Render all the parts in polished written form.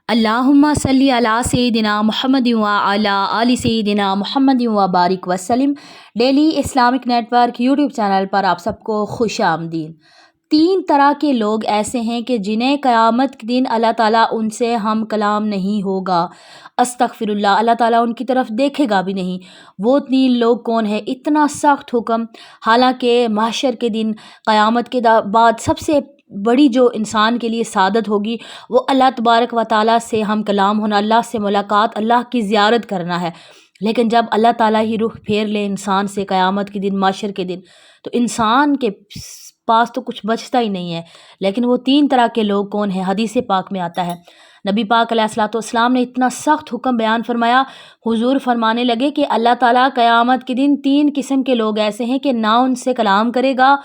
اللہم صلی علی سیدنا محمد و علی آل سیدنا محمد و بارک وسلم۔ Daily Islamic network YouTube channel پر آپ سب کو خوش آمدید۔ 3 طرح کے لوگ ایسے ہیں کہ جنہیں قیامت کے دن اللہ تعالیٰ ان سے ہم کلام نہیں ہوگا، استغفر اللہ، اللہ تعالیٰ ان کی طرف دیکھے گا بھی نہیں۔ وہ 3 لوگ کون ہیں؟ اتنا سخت حکم، حالانکہ محشر کے دن قیامت کے بعد سب سے بڑی جو انسان کے لیے سعادت ہوگی وہ اللہ تبارک و تعالیٰ سے ہم کلام ہونا، اللہ سے ملاقات، اللہ کی زیارت کرنا ہے۔ لیکن جب اللہ تعالیٰ ہی رخ پھیر لے انسان سے قیامت کے دن، معاشر کے دن، تو انسان کے پاس تو کچھ بچتا ہی نہیں ہے۔ لیکن وہ 3 طرح کے لوگ کون ہیں؟ حدیث پاک میں آتا ہے، نبی پاک علیہ الصلوۃ والسلام نے اتنا سخت حکم بیان فرمایا، حضور فرمانے لگے کہ اللہ تعالیٰ قیامت کے دن 3 قسم کے لوگ ایسے ہیں کہ نہ ان سے کلام کرے گا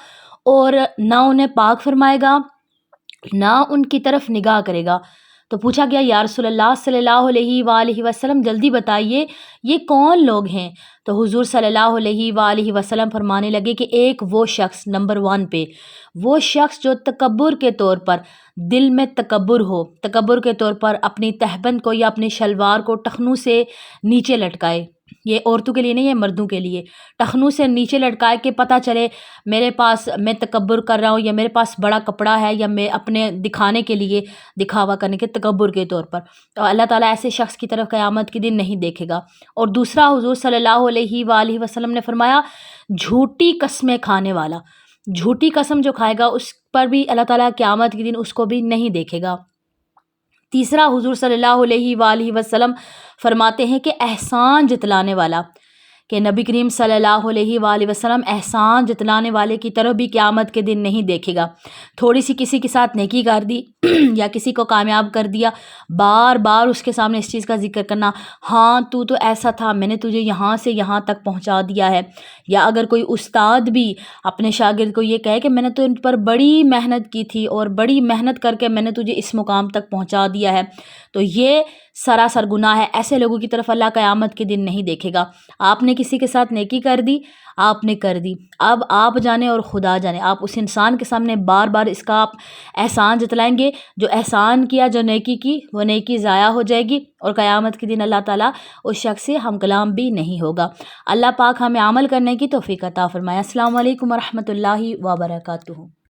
اور نہ انہیں پاک فرمائے گا، نہ ان کی طرف نگاہ کرے گا۔ تو پوچھا گیا یا رسول اللہ صلی اللہ علیہ وآلہ وسلم جلدی بتائیے یہ کون لوگ ہیں؟ تو حضور صلی اللہ علیہ وآلہ وسلم فرمانے لگے کہ ایک وہ شخص، نمبر 1 پہ وہ شخص جو تکبر کے طور پر، دل میں تکبر ہو، تکبر کے طور پر اپنی تہبند کو یا اپنی شلوار کو ٹخنوں سے نیچے لٹکائے۔ یہ عورتوں کے لیے نہیں ہے، مردوں کے لیے۔ ٹخنوں سے نیچے لٹکائے کہ پتہ چلے میرے پاس، میں تکبر کر رہا ہوں، یا میرے پاس بڑا کپڑا ہے، یا میں اپنے دکھانے کے لیے، دکھاوا کرنے کے، تکبر کے طور پر۔ تو اللہ تعالیٰ ایسے شخص کی طرف قیامت کے دن نہیں دیکھے گا۔ اور دوسرا، حضور صلی اللہ علیہ وآلہ وسلم نے فرمایا جھوٹی قسمیں کھانے والا، جھوٹی قسم جو کھائے گا اس پر بھی اللہ تعالیٰ قیامت کے دن اس کو بھی نہیں دیکھے گا۔ تیسرا، حضور صلی اللہ علیہ وآلہ وسلم فرماتے ہیں کہ احسان جتلانے والا، کہ نبی کریم صلی اللہ علیہ وآلہ وسلم احسان جتلانے والے کی طرف بھی قیامت کے دن نہیں دیکھے گا۔ تھوڑی سی کسی کے ساتھ نیکی کر دی یا کسی کو کامیاب کر دیا، بار بار اس کے سامنے اس چیز کا ذکر کرنا، ہاں تو ایسا تھا، میں نے تجھے یہاں سے یہاں تک پہنچا دیا ہے۔ یا اگر کوئی استاد بھی اپنے شاگرد کو یہ کہے کہ میں نے تو ان پر بڑی محنت کی تھی اور بڑی محنت کر کے میں نے تجھے اس مقام تک پہنچا دیا ہے، تو یہ سراسر گناہ ہے۔ ایسے لوگوں کی طرف اللہ قیامت کے دن نہیں دیکھے گا۔ آپ نے کسی کے ساتھ نیکی کر دی، آپ نے کر دی، اب آپ جانے اور خدا جانے، آپ اس انسان کے سامنے بار بار اس کا آپ احسان جتلائیں گے، جو احسان کیا، جو نیکی کی، وہ نیکی ضائع ہو جائے گی، اور قیامت کے دن اللہ تعالیٰ اس شخص سے ہم کلام بھی نہیں ہوگا۔ اللہ پاک ہمیں عمل کرنے کی توفیق عطا فرمائے۔ السلام علیکم ورحمۃ اللہ وبرکاتہ۔